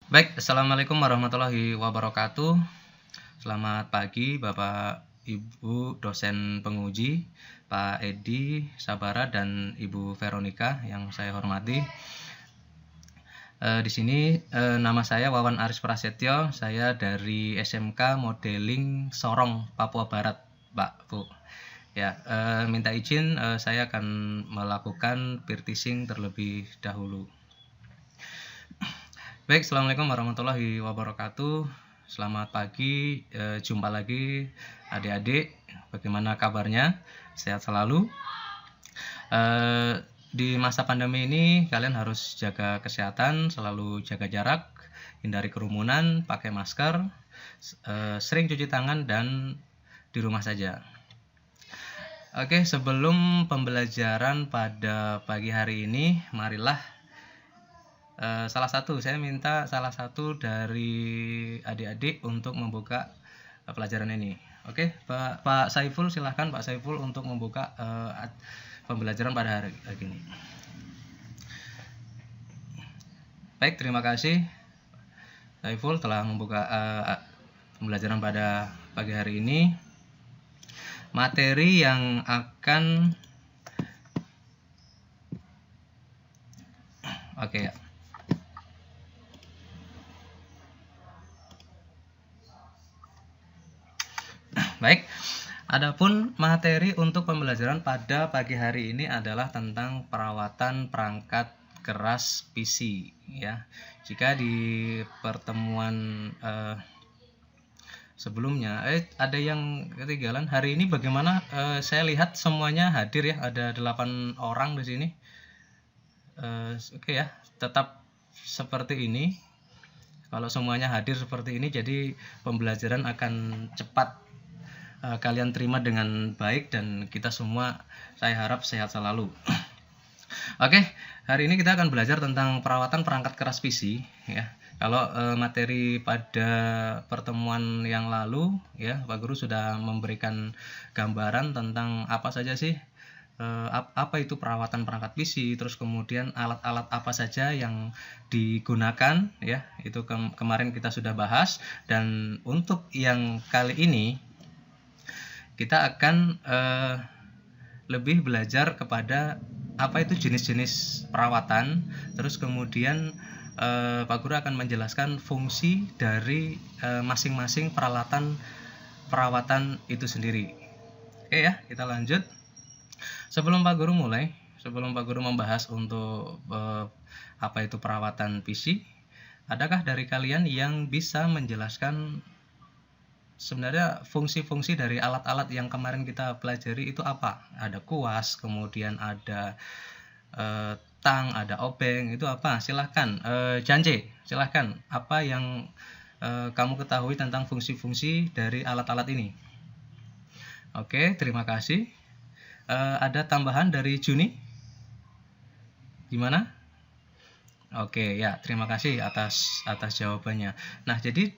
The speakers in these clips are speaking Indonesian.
Baik, assalamualaikum warahmatullahi wabarakatuh. Selamat pagi, Bapak, Ibu, dosen penguji, Pak Edi Sabara dan Ibu Veronica yang saya hormati. Di sini nama saya Wawan Aris Prasetyo. Saya dari SMK Modeling Sorong, Papua Barat, Pak, Bu. Ya, minta izin saya akan melakukan peer teaching terlebih dahulu. Baik, assalamualaikum warahmatullahi wabarakatuh. Selamat pagi, jumpa lagi adik-adik. Bagaimana kabarnya? Sehat selalu. Di masa pandemi ini kalian harus jaga kesehatan, selalu jaga jarak, hindari kerumunan, pakai masker, sering cuci tangan dan di rumah saja. Oke, sebelum pembelajaran pada pagi hari ini, marilah saya minta salah satu dari adik-adik untuk membuka pelajaran ini. Oke, Pak Saiful, silahkan Pak Saiful untuk membuka pembelajaran pada hari ini. Baik, terima kasih Saiful telah membuka pembelajaran pada pagi hari ini. Materi yang akan ya. Baik, adapun materi untuk pembelajaran pada pagi hari ini adalah tentang perawatan perangkat keras PC ya. Jika di pertemuan sebelumnya ada yang ketinggalan, hari ini bagaimana? Saya lihat semuanya hadir ya, ada 8 orang di sini. Oke ya, tetap seperti ini. Kalau semuanya hadir seperti ini, jadi pembelajaran akan cepat kalian terima dengan baik dan kita semua saya harap sehat selalu. Oke, hari ini kita akan belajar tentang perawatan perangkat keras PC ya. Kalau materi pada pertemuan yang lalu ya, Pak Guru sudah memberikan gambaran tentang apa saja sih apa itu perawatan perangkat PC, terus kemudian alat-alat apa saja yang digunakan ya, itu kemarin kita sudah bahas. Dan untuk yang kali ini kita akan lebih belajar kepada apa itu jenis-jenis perawatan, terus kemudian Pak Guru akan menjelaskan fungsi dari masing-masing perawatan itu sendiri. Oke ya, kita lanjut. Sebelum Pak Guru membahas untuk apa itu perawatan PC, adakah dari kalian yang bisa menjelaskan sebenarnya fungsi-fungsi dari alat-alat yang kemarin kita pelajari itu apa? Ada kuas, kemudian ada tang, ada obeng, itu apa? Silahkan, Jance, silahkan. Apa yang kamu ketahui tentang fungsi-fungsi dari alat-alat ini? Oke, terima kasih. Ada tambahan dari Juni? Gimana? Oke, ya, terima kasih atas jawabannya. Nah, jadi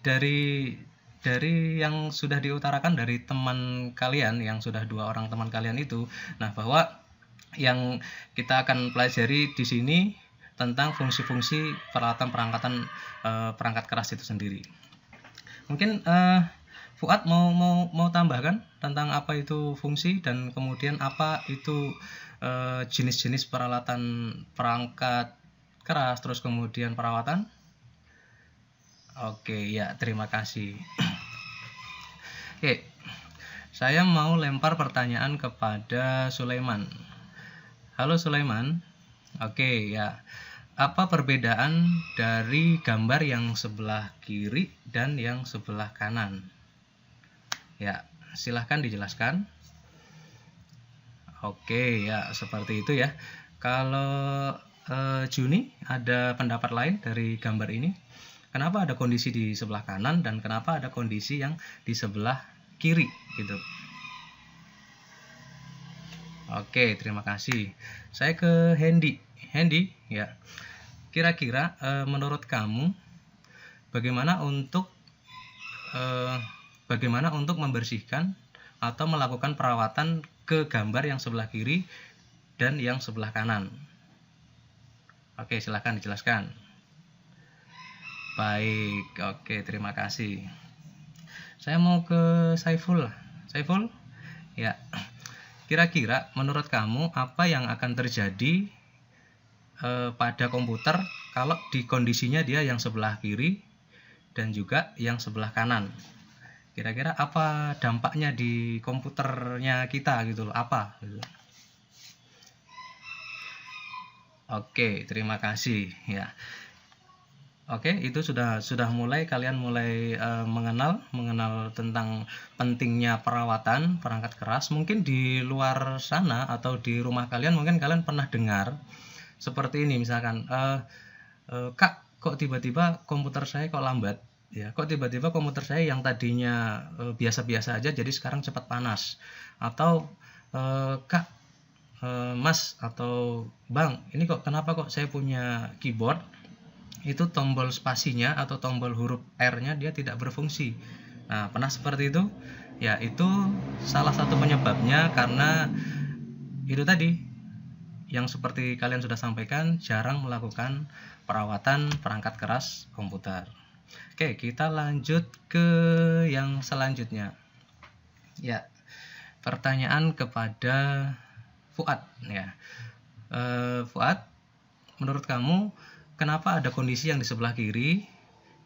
dari yang sudah diutarakan dari teman kalian, yang sudah 2 orang teman kalian itu, nah bahwa yang kita akan pelajari di sini tentang fungsi-fungsi peralatan perangkat keras itu sendiri. Mungkin Fuad mau tambahkan tentang apa itu fungsi dan kemudian apa itu jenis-jenis peralatan perangkat keras, terus kemudian perawatan. Oke, ya, terima kasih. Oke, saya mau lempar pertanyaan kepada Sulaiman. Halo Sulaiman. Oke, ya. Apa perbedaan dari gambar yang sebelah kiri dan yang sebelah kanan? Ya, silahkan dijelaskan. Oke, ya, seperti itu ya. Kalau Juni, ada pendapat lain dari gambar ini? Kenapa ada kondisi di sebelah kanan dan kenapa ada kondisi yang di sebelah kiri gitu? Oke, terima kasih. Saya ke Hendy. Hendy, ya. Kira-kira menurut kamu bagaimana untuk membersihkan atau melakukan perawatan ke gambar yang sebelah kiri dan yang sebelah kanan? Oke, silahkan dijelaskan. Baik, oke, terima kasih. Saya mau ke Saiful. Saiful, ya. Kira-kira menurut kamu apa yang akan terjadi pada komputer kalau di kondisinya dia yang sebelah kiri dan juga yang sebelah kanan? Kira-kira apa dampaknya di komputernya kita gitu loh, apa gitu. Oke, terima kasih ya. Oke, itu sudah mulai kalian mulai mengenal tentang pentingnya perawatan perangkat keras. Mungkin di luar sana atau di rumah kalian mungkin kalian pernah dengar seperti ini, misalkan Kak, kok tiba-tiba komputer saya kok lambat ya, kok tiba-tiba komputer saya yang tadinya biasa-biasa aja jadi sekarang cepat panas, atau Kak, Mas atau Bang, ini kok kenapa kok saya punya keyboard itu tombol spasinya atau tombol huruf R-nya dia tidak berfungsi. Nah, pernah seperti itu? Ya, itu salah satu penyebabnya karena itu tadi yang seperti kalian sudah sampaikan, jarang melakukan perawatan perangkat keras komputer. Oke, kita lanjut ke yang selanjutnya. Ya, pertanyaan kepada Fuad ya. Fuad, menurut kamu kenapa ada kondisi yang di sebelah kiri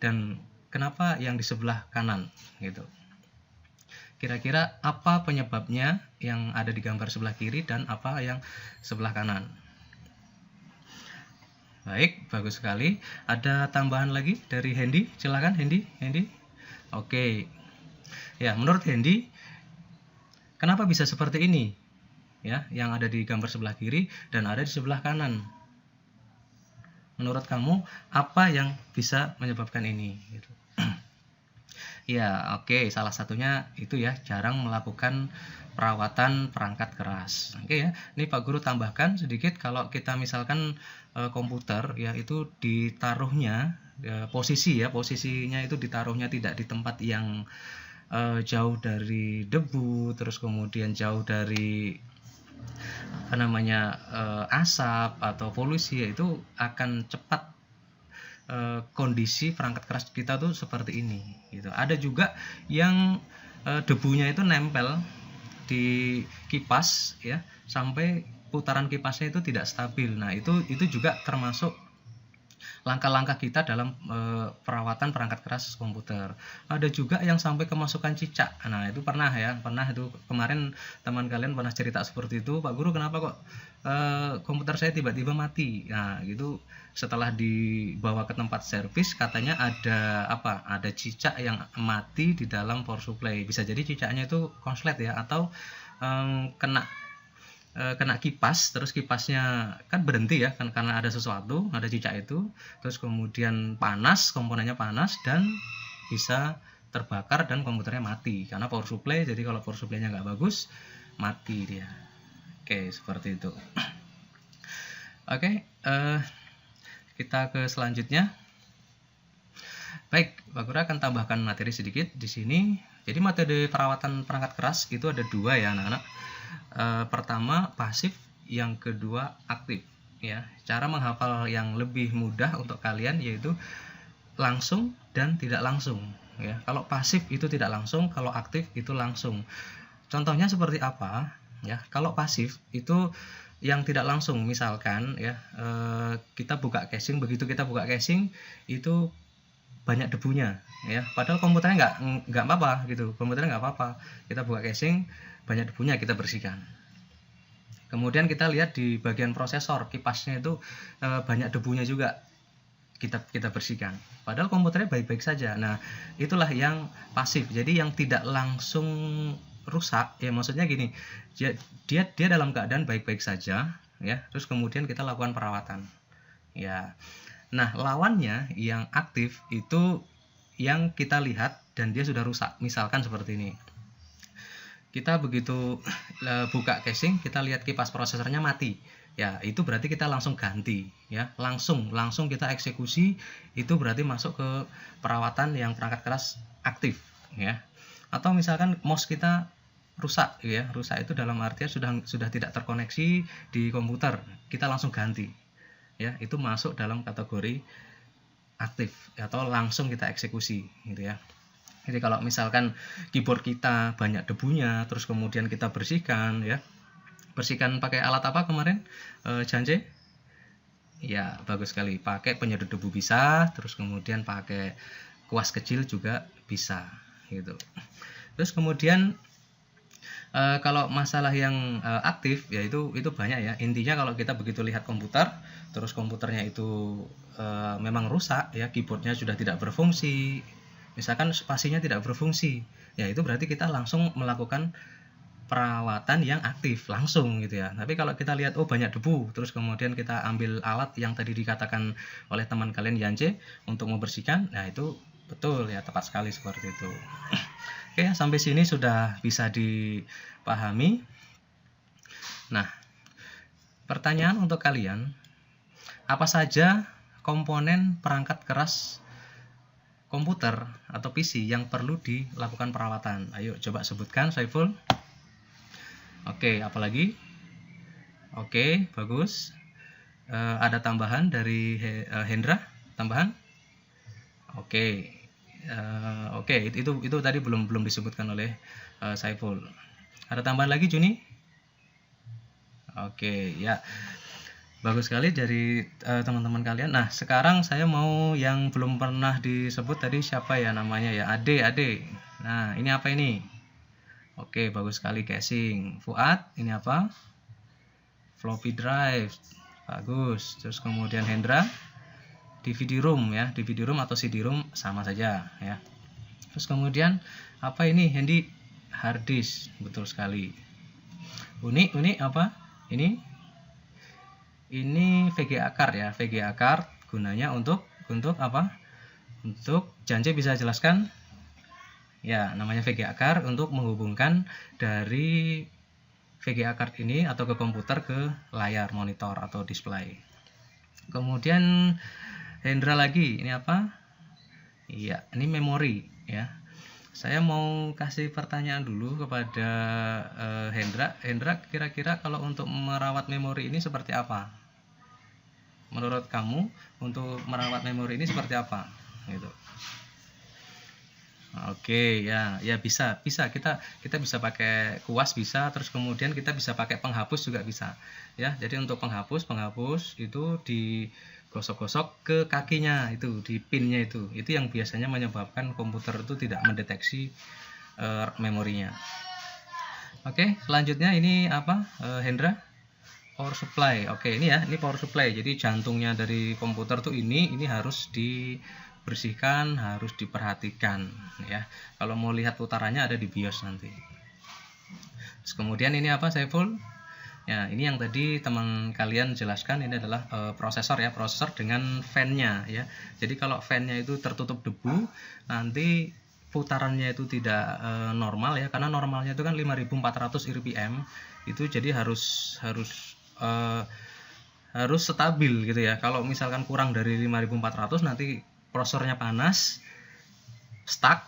dan kenapa yang di sebelah kanan gitu? Kira-kira apa penyebabnya yang ada di gambar sebelah kiri dan apa yang sebelah kanan? Baik, bagus sekali. Ada tambahan lagi dari Hendy? Silakan Hendy. Oke. Ya, menurut Hendy, kenapa bisa seperti ini? Ya, yang ada di gambar sebelah kiri dan ada di sebelah kanan. Menurut kamu apa yang bisa menyebabkan ini gitu. Ya, oke, salah satunya itu ya, jarang melakukan perawatan perangkat keras. Oke ya. Ini Pak Guru tambahkan sedikit, kalau kita misalkan komputer ya itu ditaruhnya posisinya itu ditaruhnya tidak di tempat yang jauh dari debu, terus kemudian jauh dari asap atau polusi, itu akan cepat kondisi perangkat keras kita tuh seperti ini gitu. Ada juga yang debunya itu nempel di kipas ya, sampai putaran kipasnya itu tidak stabil. Nah, itu juga termasuk langkah-langkah kita dalam perawatan perangkat keras komputer. Ada juga yang sampai kemasukan cicak. Nah, itu pernah itu kemarin teman kalian pernah cerita seperti itu, Pak Guru, kenapa kok komputer saya tiba-tiba mati. Nah, gitu setelah dibawa ke tempat servis katanya ada cicak yang mati di dalam power supply. Bisa jadi cicaknya itu konslet ya, atau kena kipas, terus kipasnya kan berhenti ya kan, karena ada sesuatu, ada cicak itu, terus kemudian panas, komponennya panas dan bisa terbakar dan komputernya mati karena power supply. Jadi kalau power supply-nya nggak bagus, mati dia. Oke, seperti itu. Oke, kita ke selanjutnya. Baik, Pak Guru akan tambahkan materi sedikit di sini. Jadi materi perawatan perangkat keras itu ada dua ya anak-anak. Pertama pasif, yang kedua aktif ya. Cara menghafal yang lebih mudah untuk kalian yaitu langsung dan tidak langsung ya. Kalau pasif itu tidak langsung, kalau aktif itu langsung. Contohnya seperti apa ya? Kalau pasif itu yang tidak langsung, misalkan ya kita buka casing, begitu kita buka casing itu banyak debunya ya, padahal komputernya nggak apa-apa gitu, komputernya nggak apa-apa, kita buka casing banyak debunya, kita bersihkan. Kemudian kita lihat di bagian prosesor, kipasnya itu banyak debunya juga, kita bersihkan, padahal komputernya baik-baik saja. Nah, itulah yang pasif, jadi yang tidak langsung rusak ya, maksudnya gini, dia dalam keadaan baik-baik saja ya, terus kemudian kita lakukan perawatan ya. Nah, lawannya yang aktif itu yang kita lihat dan dia sudah rusak, misalkan seperti ini. Kita begitu buka casing, kita lihat kipas prosesornya mati ya, itu berarti kita langsung ganti ya, langsung kita eksekusi, itu berarti masuk ke perawatan yang perangkat keras aktif ya. Atau misalkan mouse kita rusak ya, rusak itu dalam artian sudah tidak terkoneksi di komputer, kita langsung ganti ya, itu masuk dalam kategori aktif atau langsung kita eksekusi gitu ya. Jadi kalau misalkan keyboard kita banyak debunya, terus kemudian kita bersihkan ya, bersihkan pakai alat apa kemarin, Jance? Ya bagus sekali, pakai penyedot debu bisa, terus kemudian pakai kuas kecil juga bisa gitu. Terus kemudian kalau masalah yang aktif ya itu banyak ya. Intinya kalau kita begitu lihat komputer, terus komputernya itu memang rusak ya, keyboardnya sudah tidak berfungsi, misalkan spasinya tidak berfungsi, ya itu berarti kita langsung melakukan perawatan yang aktif langsung gitu ya. Tapi kalau kita lihat oh banyak debu, terus kemudian kita ambil alat yang tadi dikatakan oleh teman kalian Yance untuk membersihkan, nah itu betul ya, tepat sekali seperti itu. Oke, sampai sini sudah bisa dipahami. Nah, pertanyaan untuk kalian, apa saja komponen perangkat keras komputer atau PC yang perlu dilakukan perawatan? Ayo coba sebutkan, Saiful. Oke, apalagi? Oke, bagus. Ada tambahan dari Hendra? Tambahan? Oke. Oke, itu tadi belum disebutkan oleh Saiful. Ada tambahan lagi, Juni? Oke, ya. Bagus sekali dari teman-teman kalian. Nah, sekarang saya mau yang belum pernah disebut tadi, siapa ya namanya ya? Ade. Nah, ini apa ini? Oke, bagus sekali, casing. Fuad, ini apa? Floppy drive. Bagus. Terus kemudian Hendra, DVD room ya. DVD room atau CD room sama saja ya. Terus kemudian apa ini, Hendy? Hard disk. Betul sekali. Uni apa? Ini VGA card ya. VGA card gunanya untuk apa? Untuk Jance bisa jelaskan? Ya, namanya VGA card untuk menghubungkan dari VGA card ini atau ke komputer ke layar monitor atau display. Kemudian Hendra lagi, ini apa? Iya, ini memori ya. Saya mau kasih pertanyaan dulu kepada Hendra. Hendra, kira-kira kalau untuk merawat memori ini seperti apa? Menurut kamu untuk merawat memori ini seperti apa? Gitu. Oke, ya bisa kita bisa pakai kuas bisa, terus kemudian kita bisa pakai penghapus juga bisa. Ya, jadi untuk penghapus itu digosok-gosok ke kakinya itu, di pinnya itu yang biasanya menyebabkan komputer itu tidak mendeteksi memorinya. Oke, selanjutnya ini apa, Hendra? Power supply. Oke, ini power supply. Jadi jantungnya dari komputer tuh ini harus dibersihkan, harus diperhatikan ya. Kalau mau lihat putarannya ada di BIOS nanti. Terus kemudian ini apa, Saiful? Ya, ini yang tadi teman kalian jelaskan, ini adalah prosesor ya, prosesor dengan fan-nya ya. Jadi kalau fan-nya itu tertutup debu, nanti putarannya itu tidak normal ya, karena normalnya itu kan 5400 RPM. Itu jadi harus stabil gitu ya. Kalau misalkan kurang dari 5400 nanti prosesornya panas, stuck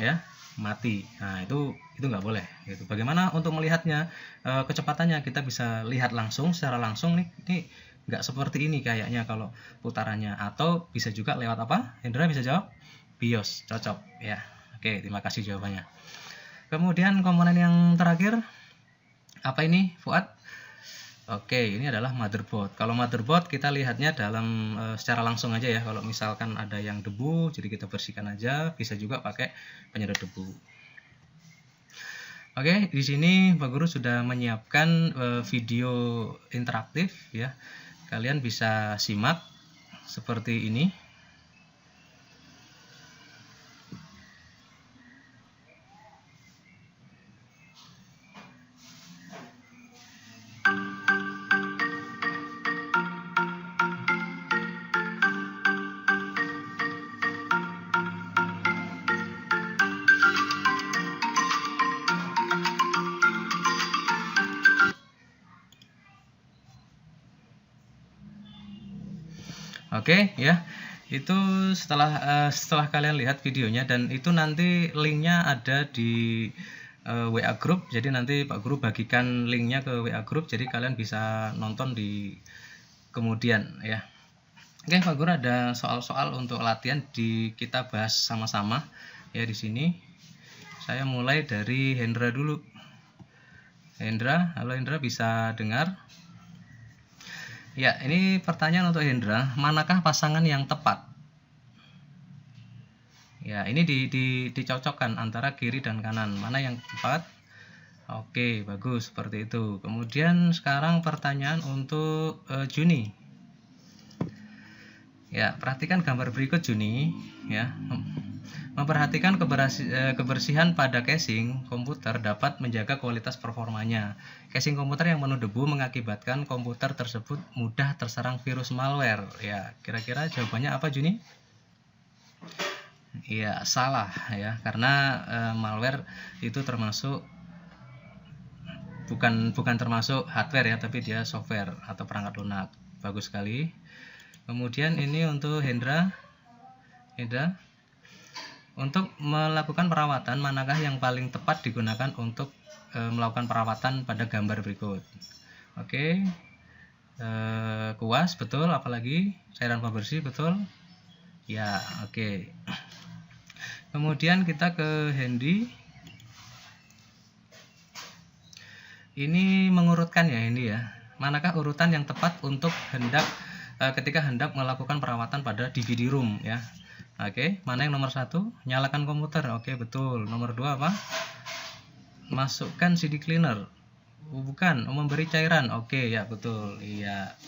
ya, mati. Nah, itu nggak boleh gitu. Bagaimana untuk melihatnya? Kecepatannya kita bisa lihat secara langsung nih nggak seperti ini kayaknya kalau putarannya, atau bisa juga lewat apa? Hendra bisa jawab? BIOS, cocok ya. Oke, terima kasih jawabannya. Kemudian komponen yang terakhir apa ini, Fuad? Oke, ini adalah motherboard. Kalau motherboard kita lihatnya dalam secara langsung aja ya. Kalau misalkan ada yang debu, jadi kita bersihkan aja. Bisa juga pakai penyedot debu. Oke, di sini Pak Guru sudah menyiapkan video interaktif ya. Kalian bisa simak seperti ini. Oke ya, itu setelah kalian lihat videonya, dan itu nanti linknya ada di WA Group. Jadi nanti Pak Guru bagikan linknya ke WA Group, jadi kalian bisa nonton di kemudian ya. Oke, Pak Guru, ada soal-soal untuk latihan kita bahas sama-sama ya di sini. Saya mulai dari Hendra dulu. Hendra, halo Hendra, bisa dengar? Ya, ini pertanyaan untuk Hendra, manakah pasangan yang tepat? Ya, ini dicocokkan antara kiri dan kanan, mana yang tepat? Oke, bagus, seperti itu. Kemudian sekarang pertanyaan untuk Juni. Ya, perhatikan gambar berikut Juni ya. Memperhatikan kebersihan pada casing komputer dapat menjaga kualitas performanya. Casing komputer yang penuh debu mengakibatkan komputer tersebut mudah terserang virus malware. Ya, kira-kira jawabannya apa Juni? Iya, salah ya, karena malware itu termasuk bukan termasuk hardware ya, tapi dia software atau perangkat lunak. Bagus sekali. Kemudian ini untuk Hendra. Untuk melakukan perawatan, manakah yang paling tepat digunakan untuk melakukan perawatan pada gambar berikut? Oke. Kuas betul, apalagi cairan pembersih betul. Ya, oke. Kemudian kita ke Hendy. Ini mengurutkan ya ini ya. Manakah urutan yang tepat untuk ketika hendak melakukan perawatan pada DVD room ya? Oke, mana yang nomor 1? Nyalakan komputer. Oke, betul. Nomor 2 apa? Masukkan CD cleaner. Bukan, memberi cairan. Oke, ya betul. Iya.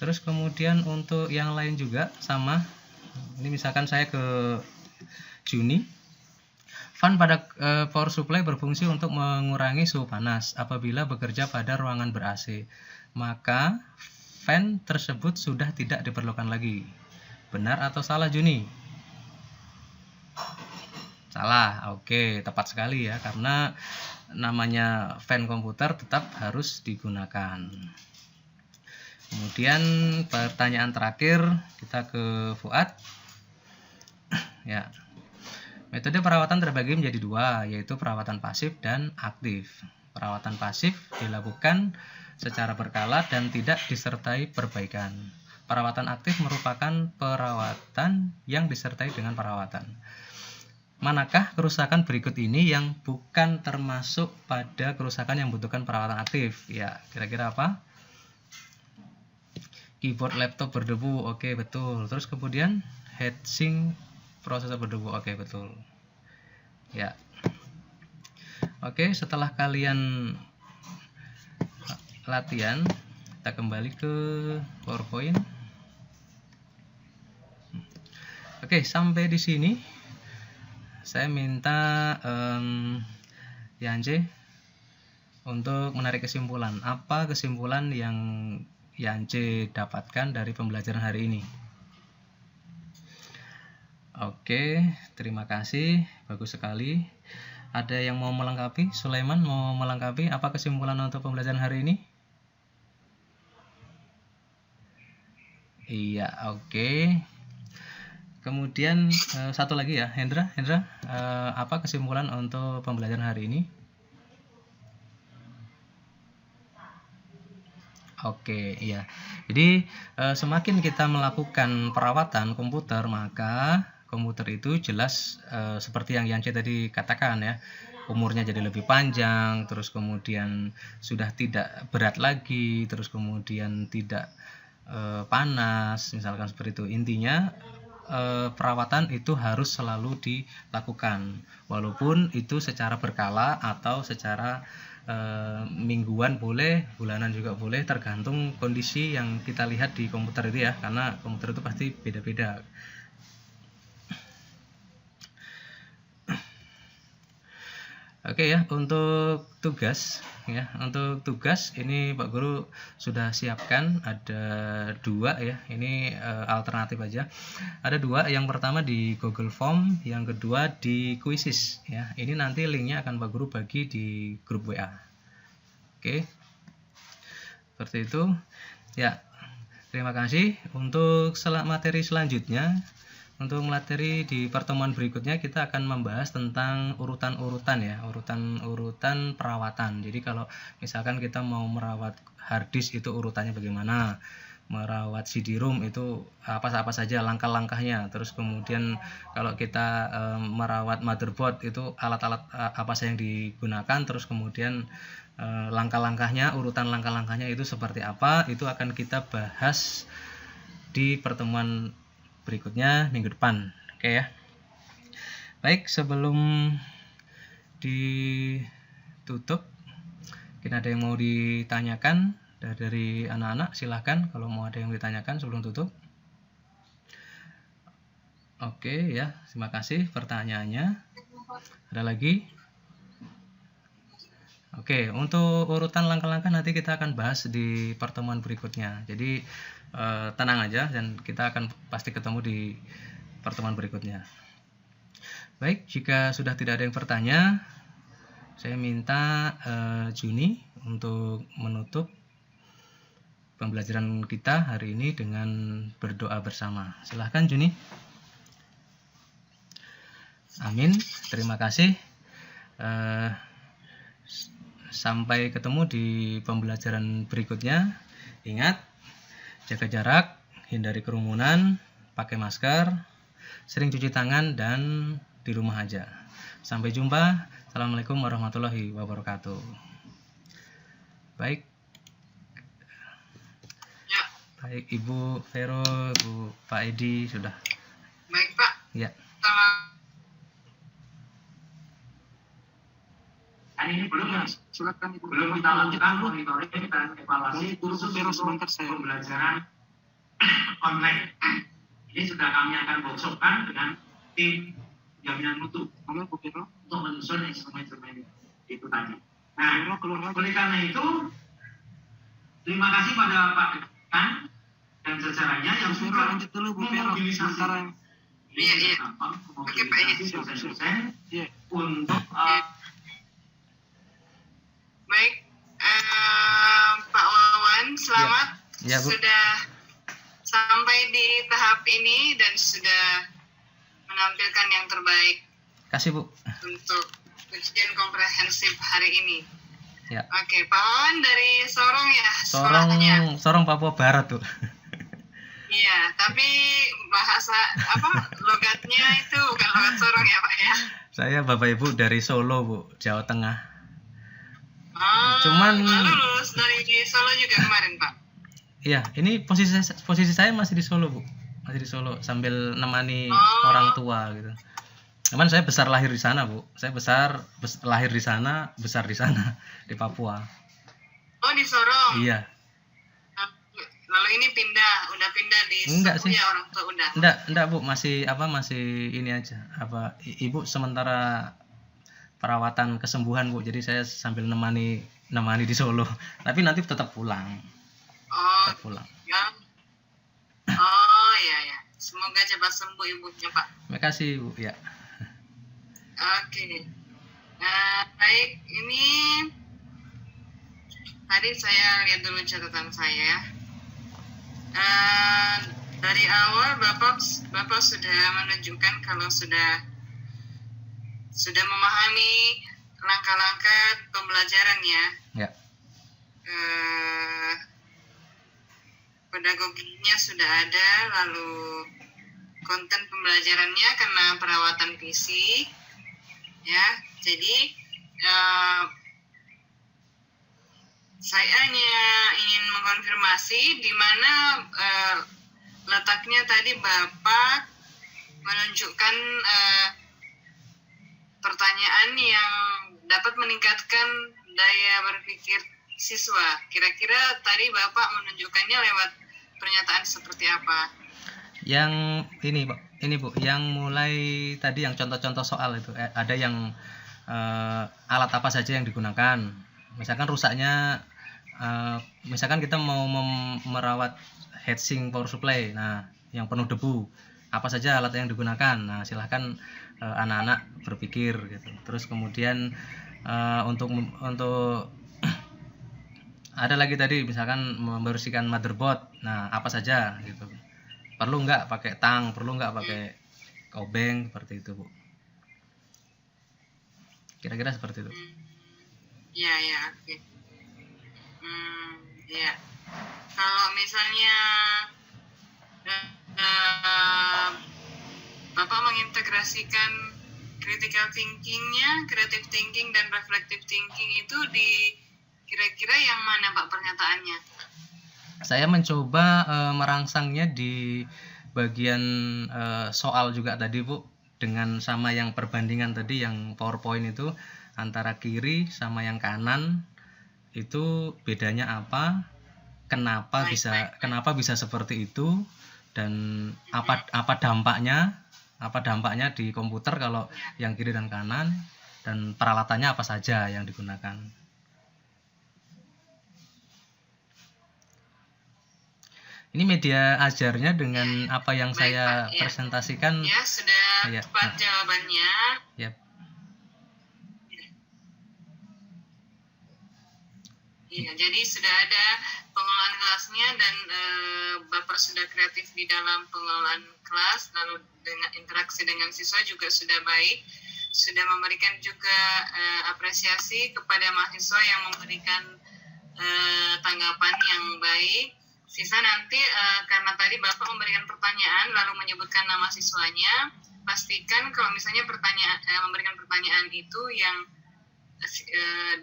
Terus kemudian untuk yang lain juga sama. Ini misalkan saya ke Juni. Fan pada power supply berfungsi untuk mengurangi suhu panas apabila bekerja pada ruangan ber-AC. Maka fan tersebut sudah tidak diperlukan lagi. Benar atau salah Juni? Salah. Oke, tepat sekali ya, karena namanya fan komputer tetap harus digunakan. Kemudian pertanyaan terakhir kita ke Fuad. Ya. Metode perawatan terbagi menjadi 2, yaitu perawatan pasif dan aktif. Perawatan pasif dilakukan secara berkala dan tidak disertai perbaikan. Perawatan aktif merupakan perawatan yang disertai dengan perawatan. Manakah kerusakan berikut ini yang bukan termasuk pada kerusakan yang membutuhkan perawatan aktif? Ya, kira-kira apa? Keyboard laptop berdebu. Oke, betul. Terus kemudian heatsink prosesor berdebu. Oke, betul. Ya. Oke, setelah kalian latihan, kita kembali ke PowerPoint. Oke, sampai di sini saya minta Yance untuk menarik kesimpulan. Apa kesimpulan yang Yance dapatkan dari pembelajaran hari ini? Oke, terima kasih. Bagus sekali. Ada yang mau melengkapi? Sulaiman mau melengkapi apa kesimpulan untuk pembelajaran hari ini? Iya, oke. Kemudian satu lagi ya, Hendra, apa kesimpulan untuk pembelajaran hari ini? Oke, iya. Jadi semakin kita melakukan perawatan komputer, maka komputer itu jelas seperti yang Yance tadi katakan ya, umurnya jadi lebih panjang, terus kemudian sudah tidak berat lagi, terus kemudian tidak panas, misalkan seperti itu. Intinya perawatan itu harus selalu dilakukan, walaupun itu secara berkala atau secara mingguan boleh, bulanan juga boleh, tergantung kondisi yang kita lihat di komputer itu ya, karena komputer itu pasti beda-beda. Oke ya, untuk tugas ini Pak Guru sudah siapkan ada 2 ya. Ini alternatif aja. Ada 2, yang pertama di Google Form, yang kedua di Quizzes ya. Ini nanti linknya akan Pak Guru bagi di grup WA. Oke. Seperti itu. Ya. Terima kasih. Untuk materi selanjutnya, untuk materi di pertemuan berikutnya kita akan membahas tentang urutan-urutan ya, urutan perawatan. Jadi kalau misalkan kita mau merawat hard disk itu urutannya bagaimana, merawat CD-ROM itu apa saja langkah-langkahnya. Terus kemudian kalau kita merawat motherboard itu alat-alat apa saja yang digunakan. Terus kemudian langkah-langkahnya, urutan langkah-langkahnya itu seperti apa, itu akan kita bahas di pertemuan berikutnya minggu depan. Oke ya. Baik, sebelum ditutup, mungkin ada yang mau ditanyakan dari anak-anak, silahkan kalau mau ada yang ditanyakan sebelum tutup. Oke ya, terima kasih pertanyaannya. Ada lagi? Oke, untuk urutan langkah-langkah nanti kita akan bahas di pertemuan berikutnya. Jadi tenang aja dan kita akan pasti ketemu di pertemuan berikutnya. Baik, jika sudah tidak ada yang bertanya, saya minta Juni untuk menutup pembelajaran kita hari ini dengan berdoa bersama. Silahkan Juni. Amin. Terima kasih. Sampai ketemu di pembelajaran berikutnya. Ingat, jaga jarak, hindari kerumunan, pakai masker, sering cuci tangan, dan di rumah aja. Sampai jumpa. Assalamualaikum warahmatullahi wabarakatuh. Baik. Ya. Baik, Ibu Vero, Ibu Pak Edi sudah. Baik, Pak. Ya. Ini belum, silakan Ibu. Belum kita lakukan monitoring dan evaluasi kursus pembelajaran online. Ini sudah kami akan workshopkan dengan tim jaminan mutu untuk menyusun instrumen-instrumen itu tadi. Nah, oleh karena itu, terima kasih pada Pak Dekan dan jajarannya yang sudah memobilisasi dosen-dosen untuk baik, Pak Wawan, selamat ya, Bu. Sudah sampai di tahap ini dan sudah menampilkan yang terbaik. Kasih, Bu. Untuk ujian komprehensif hari ini. Ya. Oke, Pak Wawan dari Sorong ya? Sorong Papua Barat, tuh. Iya, tapi bahasa logatnya itu bukan logat Sorong ya, Pak ya? Saya Bapak Ibu dari Solo, Bu, Jawa Tengah. Cuman lalu lulus dari Solo juga kemarin, Pak. Iya, ini posisi saya masih di Solo, Bu. Masih di Solo sambil nemani orang tua gitu. Cuman saya besar lahir di sana, Bu. Saya lahir di sana, besar di sana, di Papua. Oh, di Sorong. Iya. Lalu ini udah pindah di Enggak sih. Ya, orang tua udah. Enggak, Bu, masih ini aja. Ibu sementara perawatan kesembuhan, Bu. Jadi saya sambil nemani di Solo. Tapi nanti tetap pulang. Tetap pulang. Ya. Oh, ya. Semoga cepat sembuh ibunya, Pak. Terima kasih, Bu. Ya. Oke. Baik, ini tadi saya lihat dulu catatan saya. Dari awal Bapak sudah menunjukkan kalau sudah memahami langkah-langkah pembelajaran ya. Ya. Pedagoginya sudah ada, lalu konten pembelajarannya karena perawatan fisik, ya. Jadi saya hanya ingin mengkonfirmasi di mana letaknya tadi Bapak menunjukkan pertanyaan yang dapat meningkatkan daya berpikir siswa. Kira-kira tadi Bapak menunjukkannya lewat pernyataan seperti apa? Yang ini Bu, yang mulai tadi yang contoh-contoh soal itu ada yang alat apa saja yang digunakan. Misalkan rusaknya, misalkan kita mau merawat heatsink power supply, nah yang penuh debu, apa saja alat yang digunakan. Nah silahkan anak-anak berpikir gitu. Terus kemudian untuk ada lagi tadi misalkan membersihkan motherboard, nah apa saja gitu. Perlu nggak pakai tang, perlu nggak pakai obeng, seperti itu Bu. Kira-kira seperti itu. Ya, oke. Ya. Kalau misalnya eh, Bapak mengintegrasikan critical thinkingnya, creative thinking dan reflective thinking itu di kira-kira yang mana Pak pernyataannya? Saya mencoba merangsangnya di bagian soal juga tadi Bu, dengan sama yang perbandingan tadi yang PowerPoint itu antara kiri sama yang kanan itu bedanya apa, kenapa bisa seperti itu, dan apa dampaknya di komputer kalau yang kiri dan kanan, dan peralatannya apa saja yang digunakan. Ini media ajarnya dengan apa yang saya presentasikan. Ya, sudah tepat jawabannya. Yep. Iya, jadi sudah ada pengelolaan kelasnya dan Bapak sudah kreatif di dalam pengelolaan kelas, lalu dengan interaksi dengan siswa juga sudah baik, sudah memberikan juga apresiasi kepada mahasiswa yang memberikan tanggapan yang baik. Sisa nanti karena tadi Bapak memberikan pertanyaan lalu menyebutkan nama siswanya, pastikan kalau misalnya memberikan pertanyaan itu yang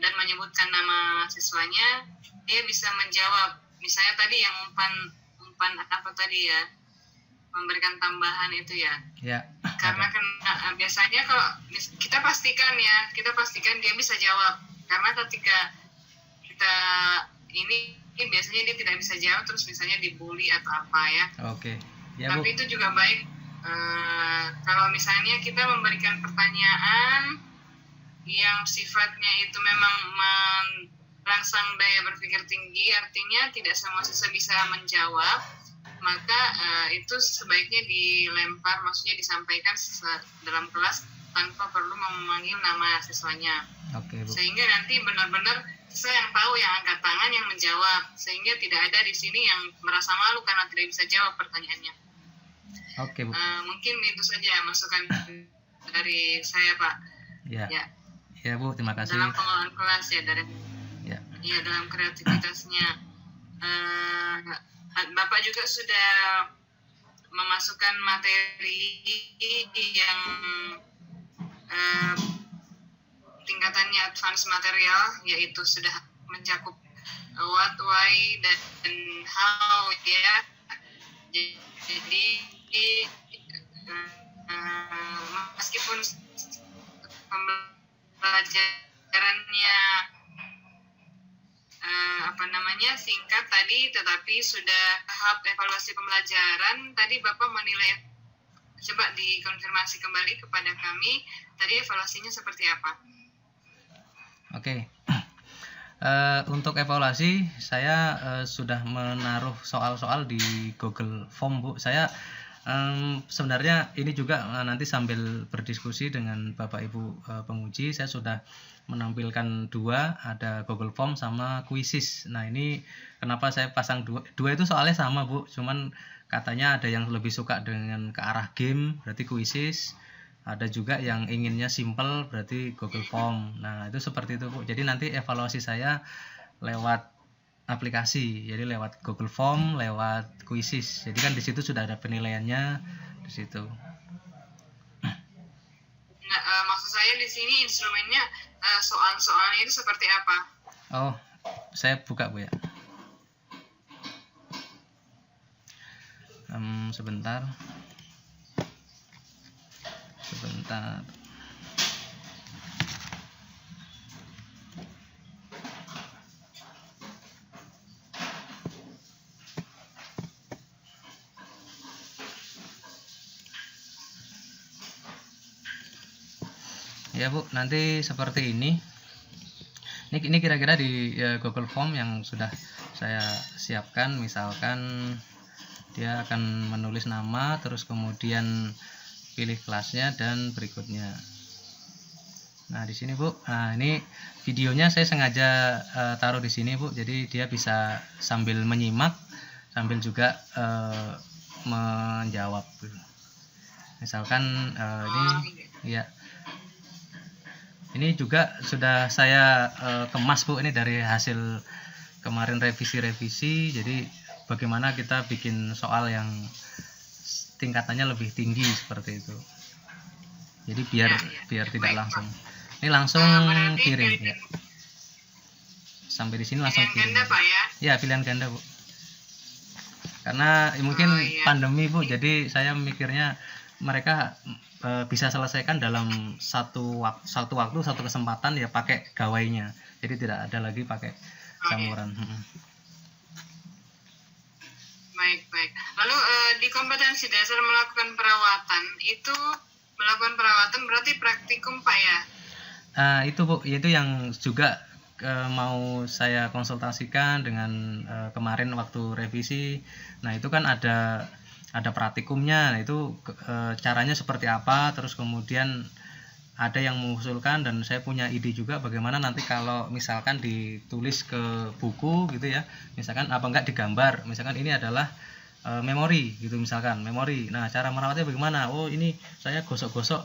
dan menyebutkan nama siswanya, dia bisa menjawab. Misalnya tadi yang umpan apa tadi ya, memberikan tambahan itu ya. Ya. Karena biasanya kalau kita pastikan dia bisa jawab. Karena ketika kita ini biasanya dia tidak bisa jawab, terus misalnya dibully atau apa ya. Oke. Ya, tapi Bu. itu juga baik kalau misalnya kita memberikan pertanyaan yang sifatnya itu memang merangsang daya berpikir tinggi, artinya tidak semua siswa bisa menjawab, maka itu sebaiknya dilempar, maksudnya disampaikan dalam kelas tanpa perlu memanggil nama siswanya. Oke, Bu. Sehingga nanti benar-benar siswa yang tahu, yang angkat tangan, yang menjawab, sehingga tidak ada di sini yang merasa malu karena tidak bisa jawab pertanyaannya. Oke, Bu. Mungkin itu saja masukan dari saya, Pak. Ya. Ya, Bu, terima kasih. Dalam pengelolaan kelas ya, dalam kreativitasnya. Bapak juga sudah memasukkan materi yang tingkatannya advance material, yaitu sudah mencakup what, why, dan how ya. Jadi meskipun pembelajarannya singkat tadi, tetapi sudah tahap evaluasi pembelajaran. Tadi Bapak menilai, coba dikonfirmasi kembali kepada kami, tadi evaluasinya seperti apa? Oke. Untuk evaluasi saya sudah menaruh soal-soal di Google Form, Bu. Saya sebenarnya ini juga nanti sambil berdiskusi dengan Bapak Ibu penguji, saya sudah menampilkan dua, ada Google Form sama Quizzes. Nah, ini kenapa saya pasang dua itu soalnya sama, Bu, cuman katanya ada yang lebih suka dengan ke arah game, berarti Quizzes. Ada juga yang inginnya simple, berarti Google Form. Nah, itu seperti itu, Bu. Jadi nanti evaluasi saya lewat aplikasi, jadi lewat Google Form, lewat Quizzes. Jadi kan di situ sudah ada penilaiannya di situ. Nah, maksud saya di sini instrumennya soal-soalnya itu seperti apa? Oh, saya buka, Bu, ya. Sebentar. Ya, Bu, nanti seperti ini. Ini kira-kira di Google Form yang sudah saya siapkan. Misalkan dia akan menulis nama, terus kemudian pilih kelasnya dan berikutnya. Nah, di sini, Bu. Nah, ini videonya saya sengaja taruh di sini, Bu. Jadi dia bisa sambil menyimak, sambil juga menjawab. Misalkan ini ya. Ini juga sudah saya kemas, Bu, ini dari hasil kemarin revisi-revisi, jadi bagaimana kita bikin soal yang tingkatannya lebih tinggi seperti itu. Jadi biar tidak langsung. Ini langsung kirim ya. Sampai di sini langsung kirim. Pilihan ganda Pak ya? Ya, pilihan ganda Bu. Karena mungkin pandemi Bu, jadi saya mikirnya mereka bisa selesaikan dalam satu waktu, satu kesempatan ya pakai gawainya. Jadi tidak ada lagi pakai campuran. Baik. Lalu di kompetensi dasar melakukan perawatan itu berarti praktikum Pak ya? Itu Bu, itu yang juga mau saya konsultasikan dengan kemarin waktu revisi. Nah itu kan ada praktikumnya. Nah, itu caranya seperti apa, terus kemudian ada yang mengusulkan dan saya punya ide juga bagaimana nanti kalau misalkan ditulis ke buku gitu ya, misalkan apa enggak digambar, misalkan ini adalah memori gitu, misalkan memori. Nah cara merawatnya bagaimana? Oh ini saya gosok-gosok,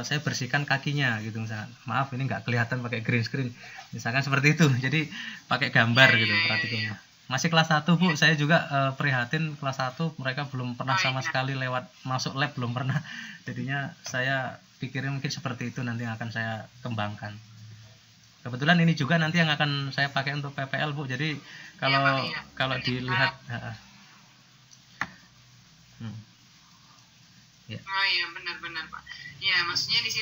saya bersihkan kakinya gitu misalkan. Maaf ini nggak kelihatan pakai green screen, misalkan seperti itu. Jadi pakai gambar gitu praktikumnya. Masih kelas 1 Bu, saya juga prihatin kelas 1 mereka belum pernah sama sekali lewat masuk lab, belum pernah. Jadinya saya pikirin mungkin seperti itu nanti yang akan saya kembangkan. Kebetulan ini juga nanti yang akan saya pakai untuk PPL Bu. Jadi kalau dilihat ya. Oh iya benar Pak. Ya maksudnya di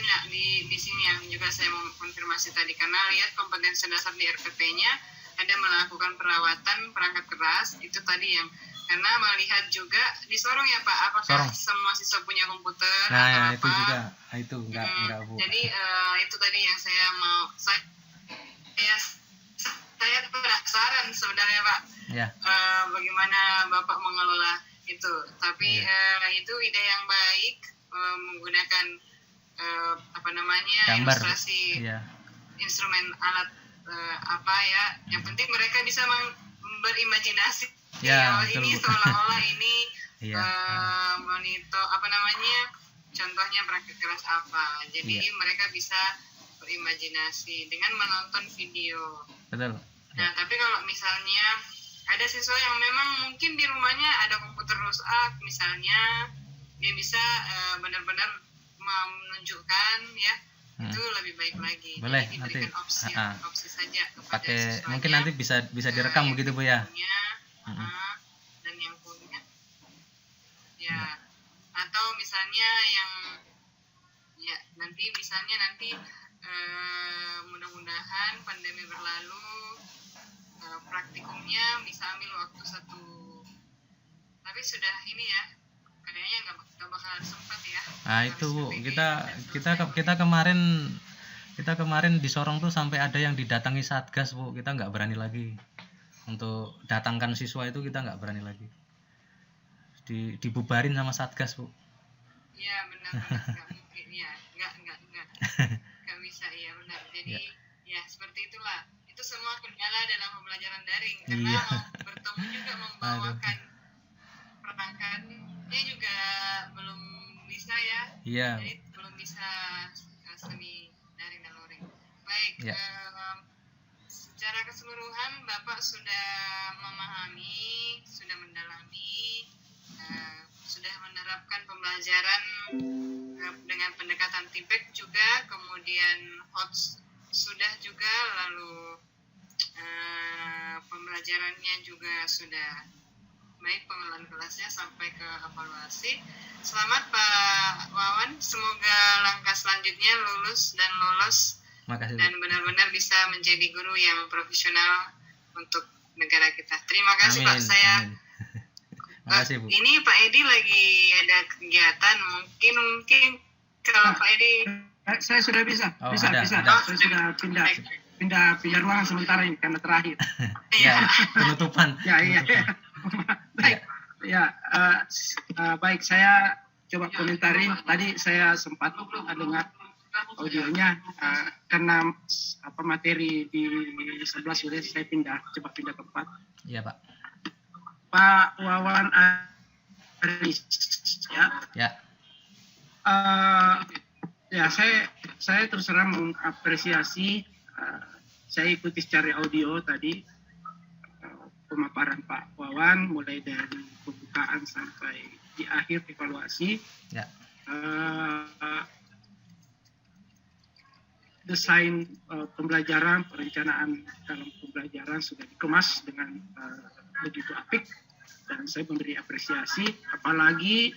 sini yang juga saya mau konfirmasi tadi, karena lihat kompetensi dasar di RPP-nya ada melakukan perawatan perangkat keras, itu tadi yang karena melihat juga di Sorong ya Pak, apakah semua siswa punya komputer atau apa? Itu juga, itu enggak Bu. Jadi itu tadi yang saya penasaran sebenarnya Pak. Ya. Bagaimana Bapak mengelola itu, tapi itu ide yang baik, menggunakan ilustrasi instrumen alat yang penting mereka bisa berimajinasi ini seolah-olah ini monitor contohnya praktik keras apa, jadi mereka bisa berimajinasi dengan menonton video. Betul. Nah tapi kalau misalnya ada siswa yang memang mungkin di rumahnya ada komputer rusak misalnya, dia bisa benar-benar menunjukkan ya, itu lebih baik lagi. Boleh, jadi diberikan nanti opsi saja kepada pakai siswanya, mungkin nanti bisa direkam begitu Bu ya. Dan yang punya ya, atau misalnya yang ya nanti mudah-mudahan pandemi berlalu, praktikumnya bisa ambil waktu 1, tapi sudah ini ya kayaknya nggak bakalan sempat ya. Nah itu Bu, kita kemarin di Sorong tuh sampai ada yang didatangi Satgas Bu, kita nggak berani lagi untuk datangkan siswa, itu kita nggak berani lagi, dibubarin sama Satgas Bu. Iya benar, nggak mungkin ya, nggak bisa ya benar. Jadi ya seperti itulah, itu semua kendala dalam pembelajaran daring karena mau bertemu juga membawakan perangkatnya juga belum bisa ya. Iya. Jadi belum bisa semi daring dan luring. Baik, secara keseluruhan Bapak sudah memahami, sudah mendalami, sudah menerapkan pembelajaran dengan pendekatan TIPEK juga, kemudian HOTS sudah juga, lalu pembelajarannya juga sudah baik, pengelolaan kelasnya sampai ke evaluasi. Selamat Pak Wawan, semoga langkah selanjutnya lulus dan lolos. Makasih, dan benar-benar bisa menjadi guru yang profesional untuk negara kita. Terima kasih Pak. Makasih Bu. Ini Pak Edi lagi ada kegiatan, mungkin kalau Pak Edi. Saya sudah bisa. Bisa. Ada. Saya sudah pindah ruangan sementara ini karena terakhir. Ya, penutupan. Iya. Baik. Baik, saya coba komentari. Tadi saya sempat dengar audionya karena materi di sebelah sudah saya coba pindah tempat. Iya Pak. Pak Wawan Aris ya. Ya saya terus terang mengapresiasi, saya ikuti secara audio tadi pemaparan Pak Wawan mulai dari pembukaan sampai di akhir evaluasi. Ya. Desain pembelajaran, perencanaan dalam pembelajaran sudah dikemas dengan begitu apik dan saya memberi apresiasi, apalagi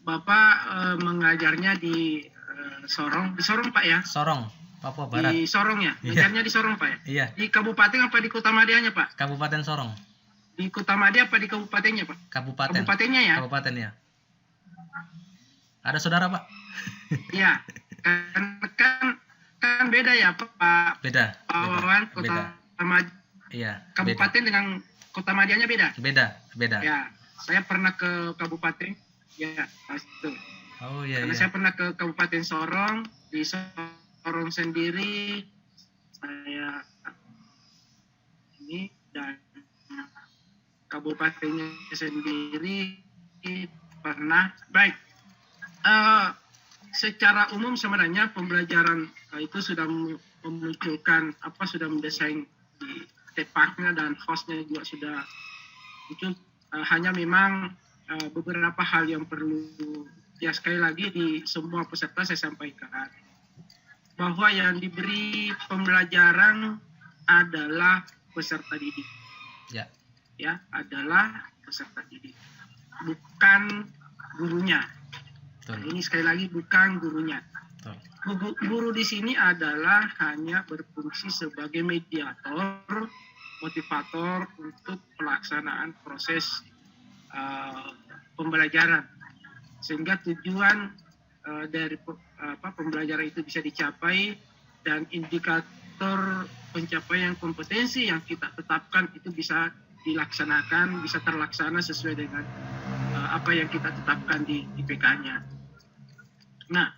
Bapak mengajarnya di Sorong Pak ya? Sorong, Papua Barat. Di Sorong ya? Mengajarnya di Sorong Pak ya? Iya. Di kabupaten apa di kota Madianya Pak? Kabupaten Sorong. Di kota Madia apa di kabupatennya Pak? Kabupaten. Kabupatennya ya? Kabupaten ya. Ada saudara Pak? Iya. Kan beda ya Pak? Beda. Pak Wawan, kota Madia. Iya. Kabupaten beda. dengan kota Madianya beda? Beda. Ya, saya pernah ke kabupaten. Ya, pasti. Oh iya. Karena iya. saya pernah ke Kabupaten Sorong, di Sorong sendiri saya ini dan kabupatennya sendiri pernah. Baik, secara umum sebenarnya pembelajaran itu sudah memunculkan sudah mendesain di tepaknya dan hostnya juga sudah muncul. Hanya memang beberapa hal yang perlu ya sekali lagi di semua peserta saya sampaikan bahwa yang diberi pembelajaran adalah peserta didik. Ya, adalah peserta didik, bukan gurunya. Ini sekali lagi bukan gurunya. Guru di sini adalah hanya berfungsi sebagai mediator, motivator untuk pelaksanaan proses pembelajaran, sehingga tujuan dari pembelajaran itu bisa dicapai dan indikator pencapaian kompetensi yang kita tetapkan itu bisa dilaksanakan, bisa terlaksana sesuai dengan apa yang kita tetapkan di IPK-nya. Nah,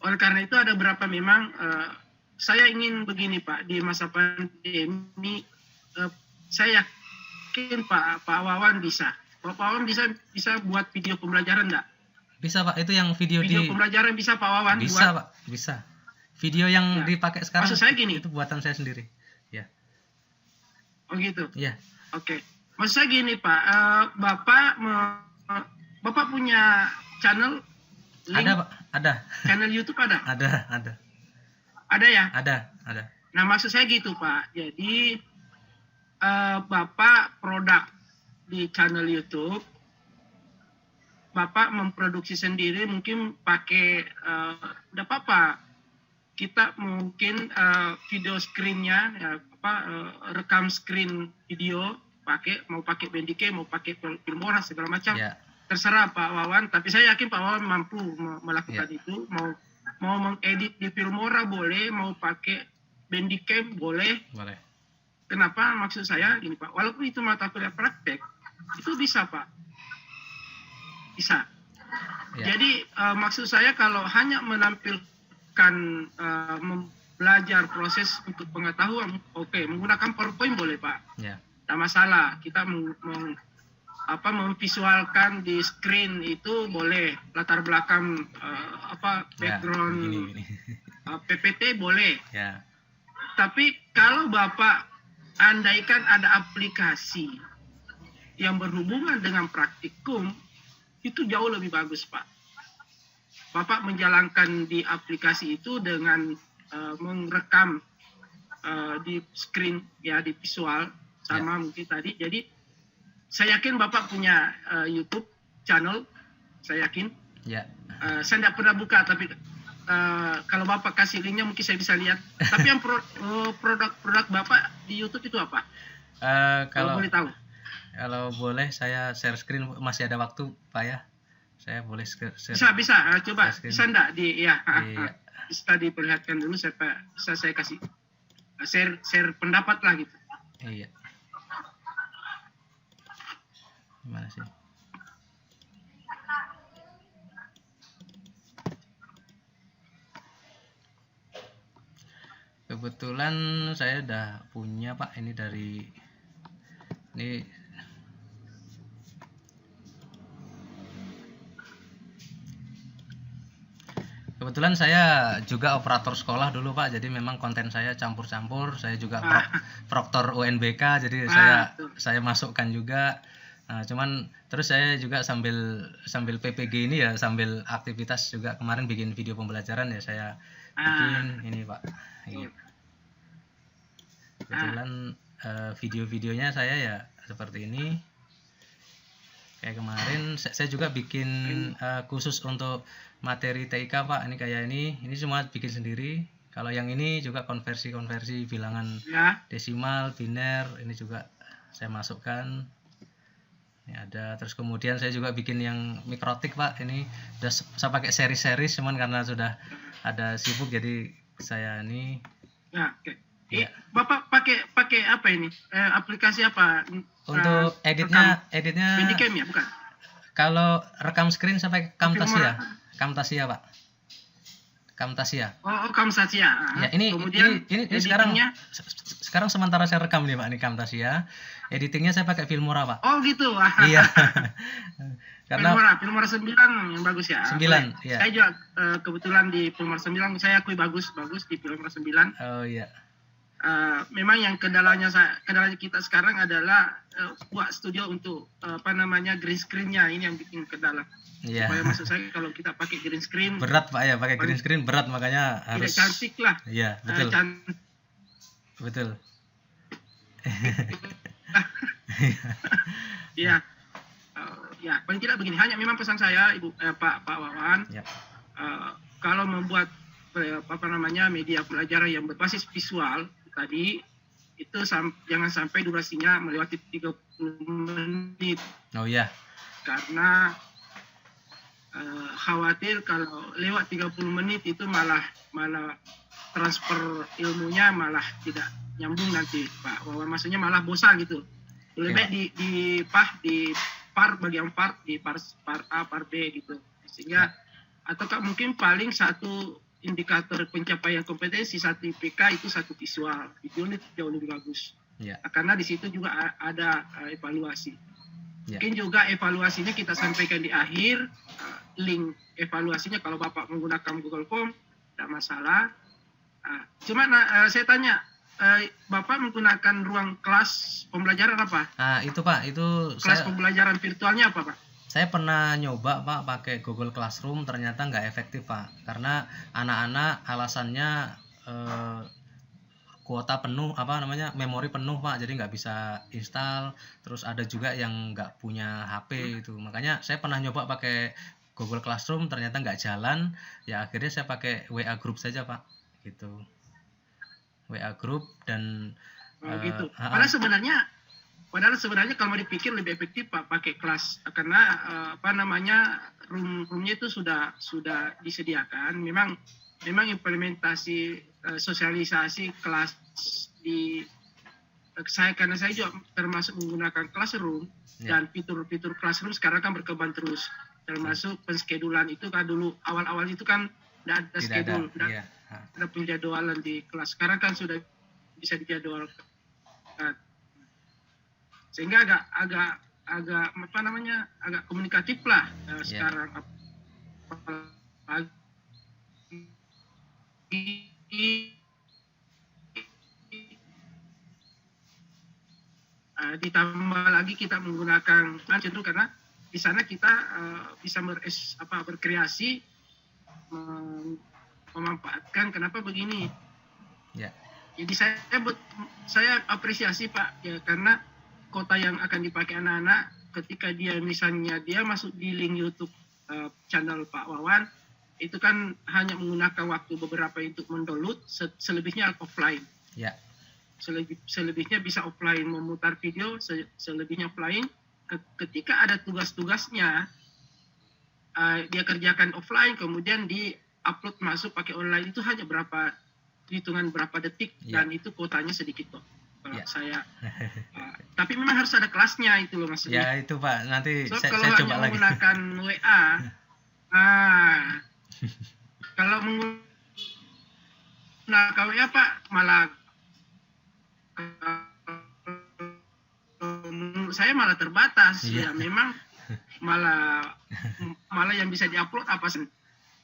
oleh karena itu ada beberapa memang saya ingin begini Pak, di masa pandemi saya yakin Pak Wawan bisa. Pak Wawan bisa buat video pembelajaran enggak? Bisa Pak, itu yang video pembelajaran bisa Pak Wawan bisa buat? Pak, bisa. Video yang dipakai sekarang maksud saya gini, itu buatan saya sendiri. Ya. Oh gitu. Iya. Oke. Maksud saya gini Pak, Bapak punya channel link? Ada Pak, ada. Channel YouTube ada? Ada. Ada ya? Ada. Nah maksud saya gitu Pak, jadi Bapak produk di channel YouTube, Bapak memproduksi sendiri, mungkin pakai tidak apa-apa, kita mungkin video screen-nya rekam screen video, mau pakai Bandicam, mau pakai Filmora segala macam, terserah Pak Wawan. Tapi saya yakin Pak Wawan mampu melakukan itu. Mau mengedit di Filmora boleh, mau pakai Bandicam boleh. Kenapa? Maksud saya gini Pak, walaupun itu mata kuliah praktek, itu bisa Pak, bisa. Jadi maksud saya kalau hanya menampilkan belajar proses untuk pengetahuan, oke, menggunakan PowerPoint boleh Pak, tidak masalah. Kita memvisualkan di screen itu boleh, latar belakang background PPT boleh. Tapi kalau Bapak andaikan ada aplikasi yang berhubungan dengan praktikum, itu jauh lebih bagus Pak. Bapak menjalankan di aplikasi itu dengan merekam di screen ya, di visual sama mungkin tadi. Jadi saya yakin Bapak punya YouTube channel, saya yakin. Saya tidak pernah buka, tapi kalau Bapak kasih linknya mungkin saya bisa lihat. Tapi yang produk Bapak di YouTube itu apa? Kalau boleh tahu. Kalau boleh saya share screen, masih ada waktu Pak ya. Saya boleh share. Bisa. Coba bisa enggak Iya. Bisa diperlihatkan dulu, bisa saya kasih share pendapat lah gitu. Iya. Gimana sih? Kebetulan saya udah punya Pak, ini dari Kebetulan saya juga operator sekolah dulu Pak, jadi memang konten saya campur-campur. Saya juga proktor UNBK, jadi saya masukkan juga. Nah, cuman terus saya juga sambil PPG ini ya, sambil aktivitas juga kemarin bikin video pembelajaran ya saya bikin ini Pak. Ini. Kebetulan video-videonya saya ya seperti ini. Kayak kemarin saya juga bikin khusus untuk materi TIK Pak. Ini kayak ini semua bikin sendiri. Kalau yang ini juga konversi bilangan desimal, biner, ini juga saya masukkan. Ini ada. Terus kemudian saya juga bikin yang mikrotik Pak. Ini udah saya pakai seri-seri, cuman karena sudah ada sibuk jadi saya ini. Ya, oke. Ya. Bapak pakai apa ini? Aplikasi apa? Untuk editnya Bandicam ya, bukan? Kalau rekam screen saya pakai Camtasia Pak. Camtasia. Oh, Camtasia. Ya, ini sekarang sementara saya rekam nih Pak, ini Camtasia. Editingnya saya pakai Filmora Pak. Oh gitu. Iya. Karena Filmora 9 yang bagus ya. 9, ya. Saya juga kebetulan di Filmora 9 saya akui bagus di Filmora 9. Oh iya. Memang yang kendalanya kita sekarang adalah buat studio untuk green screen-nya, ini yang bikin kendala. Iya. Supaya maksud saya kalau kita pakai green screen berat Pak ya, pakai green screen berat, makanya harus cantik lah. Iya, betul. Betul. Iya. Ya, paling tidak begini, hanya memang pesan saya Pak Wawan. Yep. Kalau membuat media pelajaran yang berbasis visual tadi itu jangan sampai durasinya melewati 30 menit. Oh iya. Karena khawatir kalau lewat 30 menit itu malah transfer ilmunya malah tidak nyambung nanti Pak Wawan, maksudnya malah bosan gitu. Lebih baik di part bagian part di part A, part B gitu. Sehingga atau mungkin paling satu indikator pencapaian kompetensi, satu IPK itu satu visual, video ini jauh lebih bagus. Karena di situ juga ada evaluasi. Mungkin juga evaluasinya kita sampaikan di akhir, link evaluasinya kalau Bapak menggunakan Google Form tidak masalah. Cuma saya tanya, Bapak menggunakan ruang kelas pembelajaran apa? Itu Pak, itu kelas pembelajaran virtualnya apa Pak? Saya pernah nyoba Pak pakai Google Classroom, ternyata nggak efektif Pak, karena anak-anak alasannya kuota penuh, memori penuh Pak, jadi nggak bisa install. Terus ada juga yang nggak punya HP itu, makanya saya pernah nyoba pakai Google Classroom, ternyata nggak jalan. Ya akhirnya saya pakai WA Group saja Pak, gitu. WA Group dan gitu. Padahal sebenarnya kalau mau dipikir lebih efektif Pak pakai kelas, karena roomnya itu sudah disediakan. Memang implementasi sosialisasi kelas karena saya juga termasuk menggunakan Classroom dan fitur-fitur Classroom sekarang kan berkembang terus, termasuk penskedulan itu kan dulu awal-awal itu kan tidak ada schedule, tidak ada penjadwalan di kelas. Sekarang kan sudah bisa dijadwalkan. Sehingga agak komunikatif lah sekarang. Ditambah lagi kita menggunakan cenderung karena di sana kita bisa berkreasi, memanfaatkan. Kenapa begini? Jadi saya apresiasi Pak ya, karena kota yang akan dipakai anak-anak ketika dia masuk di link YouTube channel Pak Wawan, itu kan hanya menggunakan waktu beberapa untuk mendownload, selebihnya offline. Selebihnya bisa offline memutar video, selebihnya offline. Ketika ada tugas-tugasnya dia kerjakan offline, kemudian di upload masuk pakai online, itu hanya hitungan berapa detik dan itu kuotanya sedikit kok. Saya tapi memang harus ada kelasnya itu loh maksudnya. Ya itu Pak, nanti saya coba lagi. Menggunakan WA, kalau menggunakan WA Pak malah menurut saya malah terbatas. Ya memang malah yang bisa diupload apa sih?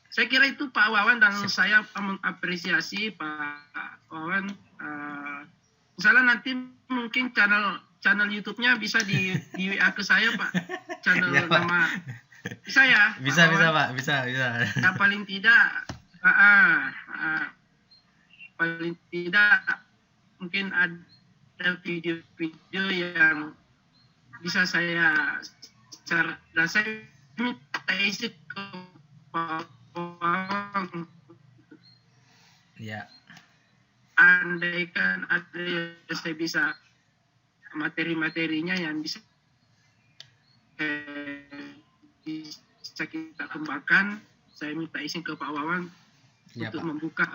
Saya kira itu Pak Wawan, dan saya mengapresiasi Pak Wawan. Misalnya nanti mungkin channel YouTube-nya bisa di WA ke saya, Pak. Channel Ya, Pak. nama saya. Bisa Pak. Bisa. Ya, paling tidak mungkin ada video-video yang bisa saya share, dan saya minta isi ke Pak Wawan. Ya. Andaikan ada yang saya bisa materi-materinya yang bisa kita kembangkan, saya minta izin ke Pak Wawan Ya, untuk Pak. membuka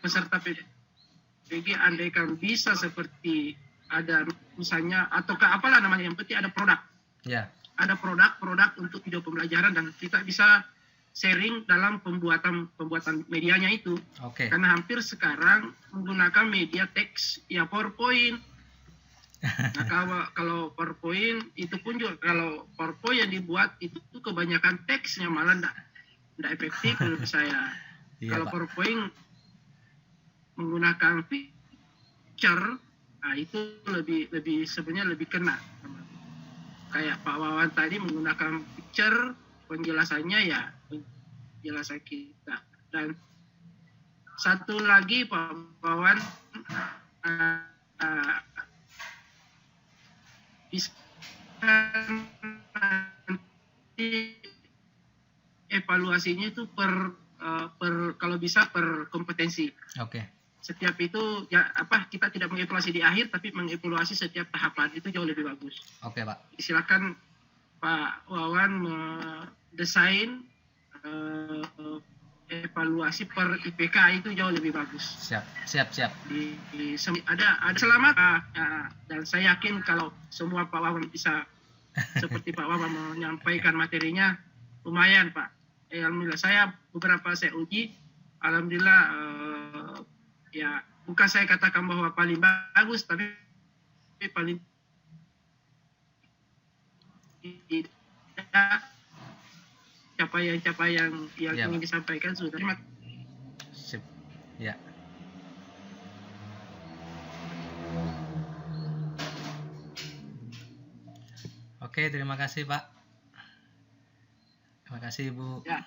peserta PDG. Andaikan bisa seperti ada misalnya ataukah apalah namanya, yang penting ada produk. Ya. Ada produk untuk video pembelajaran, dan kita bisa sharing dalam pembuatan medianya itu. Oke. Karena hampir sekarang menggunakan media teks, ya PowerPoint. Nah, kalau PowerPoint itu pun juga, kalau PowerPoint yang dibuat itu kebanyakan teksnya, malah tidak efektif menurut saya. Iya, Kalau Pak. PowerPoint menggunakan picture, nah itu lebih sebenarnya lebih kena. Kayak Pak Wawan tadi menggunakan picture, penjelasannya ya penjelasan kita. Dan satu lagi Pak Wawan, bisa nanti evaluasinya itu per kalau bisa per kompetensi. Oke. Setiap itu ya kita tidak mengevaluasi di akhir, tapi mengevaluasi setiap tahapan, itu jauh lebih bagus. Oke, Pak. Silakan Pak Wawan mendesain evaluasi per IPK, itu jauh lebih bagus. Siap. Ada selamat, dan saya yakin kalau semua Pak Wawan bisa seperti Pak Wawan menyampaikan materinya, lumayan Pak. Alhamdulillah, saya uji, alhamdulillah, ya bukan saya katakan bahwa paling bagus, tapi paling tidak capaian yang Ya, ingin Pak. disampaikan sudah. Sip. Ya. Oke, terima kasih Pak. Terima kasih Ibu. Ya.